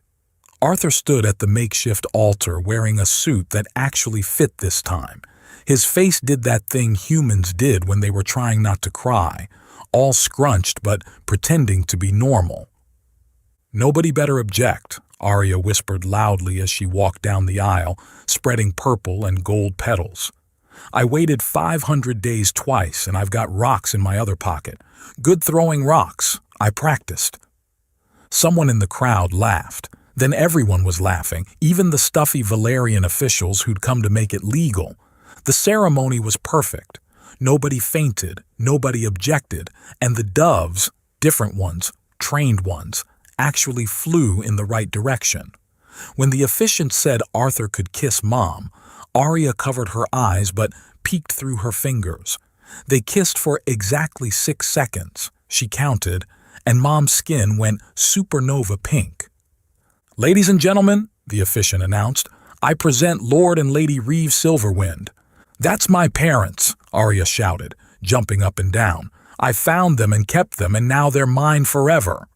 Speaker 1: Arthur stood at the makeshift altar wearing a suit that actually fit this time. His face did that thing humans did when they were trying not to cry, all scrunched but pretending to be normal. Nobody better object, Arya whispered loudly as she walked down the aisle, spreading purple and gold petals. I waited 500 days twice and I've got rocks in my other pocket. Good throwing rocks. I practiced. Someone in the crowd laughed. Then everyone was laughing, even the stuffy Valerian officials who'd come to make it legal. The ceremony was perfect. Nobody fainted, nobody objected, and the doves, different ones, trained ones, actually flew in the right direction. When the officiant said Arthur could kiss Mom, Arya covered her eyes but peeked through her fingers. They kissed for exactly 6 seconds, she counted, and Mom's skin went supernova pink. Ladies and gentlemen, the officiant announced, I present Lord and Lady Reeves Silverwind. "That's my parents," Arya shouted, jumping up and down. "I found them and kept them, and now they're mine forever."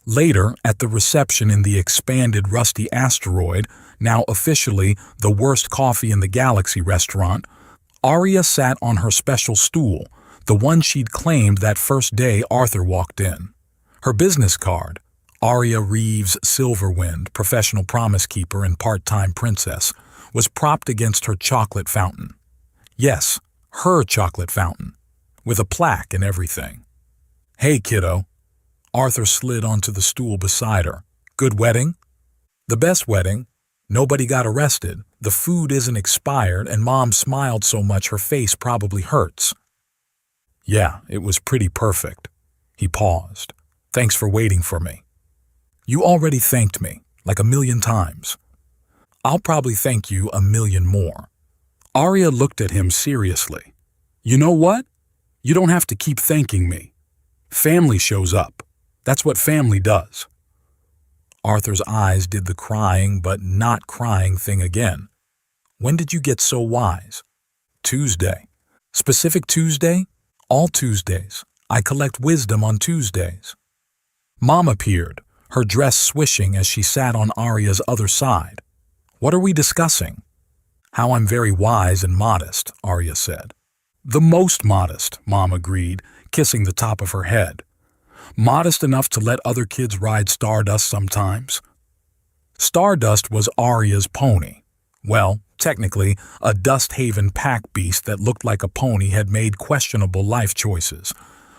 Speaker 1: Later, at the reception in the expanded Rusty Asteroid, now officially the worst coffee in the galaxy restaurant, Arya sat on her special stool, the one she'd claimed that first day Arthur walked in. Her business card, Arya Reeves Silverwind, professional promise keeper and part-time princess, was propped against her chocolate fountain. Yes, her chocolate fountain, with a plaque and everything. "Hey, kiddo." Arthur slid onto the stool beside her. "Good wedding?" "The best wedding. Nobody got arrested, the food isn't expired, and Mom smiled so much her face probably hurts." "Yeah, it was pretty perfect." He paused. "Thanks for waiting for me." "You already thanked me, like 1,000,000 times." "I'll probably thank you 1,000,000 more." Arya looked at him seriously. "You know what? You don't have to keep thanking me. Family shows up. That's what family does." Arthur's eyes did the crying but not crying thing again. "When did you get so wise?" "Tuesday." "Specific Tuesday?" "All Tuesdays. I collect wisdom on Tuesdays." Mom appeared, her dress swishing as she sat on Arya's other side. "What are we discussing?" "How I'm very wise and modest," Arya said. "The most modest," Mom agreed, kissing the top of her head. "Modest enough to let other kids ride Stardust sometimes." Stardust was Arya's pony. Well, technically, a Dust Haven pack beast that looked like a pony had made questionable life choices,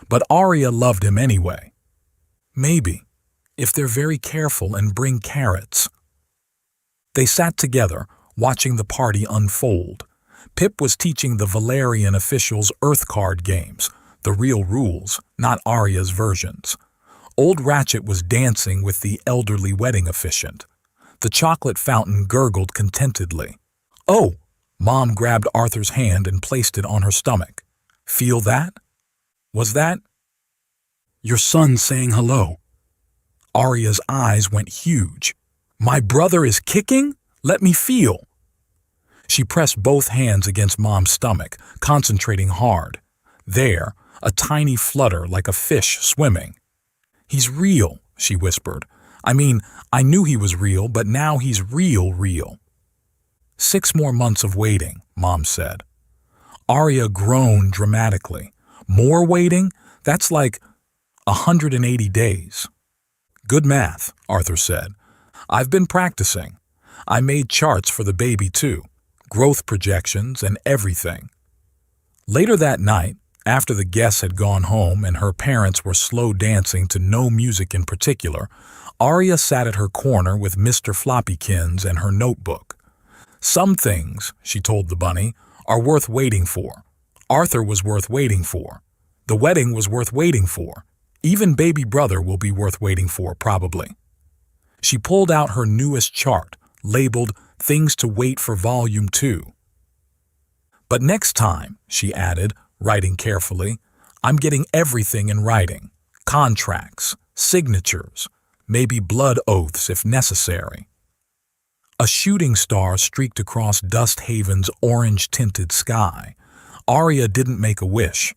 Speaker 1: but Arya loved him anyway. Maybe, if they're very careful and bring carrots. They sat together, watching the party unfold. Pip was teaching the Valerian officials Earth card games, the real rules, not Arya's versions. Old Ratchet was dancing with the elderly wedding officiant. The chocolate fountain gurgled contentedly. "Oh!" Mom grabbed Arthur's hand and placed it on her stomach. "Feel that?" "Was that?" "Your son saying hello." Arya's eyes went huge. "My brother is kicking? Let me feel." She pressed both hands against Mom's stomach, concentrating hard. There, a tiny flutter like a fish swimming. "He's real," she whispered. "I mean, I knew he was real, but now he's real. 6 more months of waiting," Mom said. Arya groaned dramatically. "More waiting? That's like 180 days. "Good math," Arthur said. "I've been practicing. I made charts for the baby too, growth projections and everything." Later that night, after the guests had gone home and her parents were slow dancing to no music in particular, Arya sat at her corner with Mr. Floppykins and her notebook. "Some things," she told the bunny, "are worth waiting for. Arthur was worth waiting for. The wedding was worth waiting for. Even baby brother will be worth waiting for, probably." She pulled out her newest chart, labeled Things to Wait for Volume 2. "But next time," she added, writing carefully, "I'm getting everything in writing. Contracts, signatures, maybe blood oaths if necessary." A shooting star streaked across Dust Haven's orange-tinted sky. Arya didn't make a wish.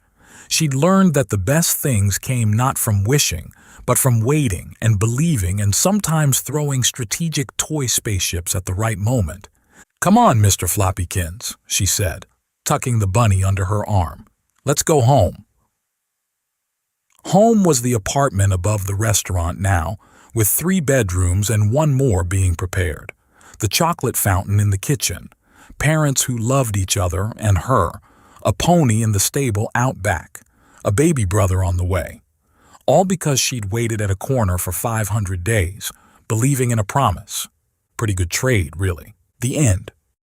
Speaker 1: She'd learned that the best things came not from wishing, but from waiting and believing and sometimes throwing strategic toy spaceships at the right moment. "Come on, Mr. Floppykins," she said, tucking the bunny under her arm. "Let's go home." Home was the apartment above the restaurant now, with 3 bedrooms and 1 more being prepared. The chocolate fountain in the kitchen, parents who loved each other and her, a pony in the stable out back, a baby brother on the way. All because she'd waited at a corner for 500 days, believing in a promise. Pretty good trade, really. The end.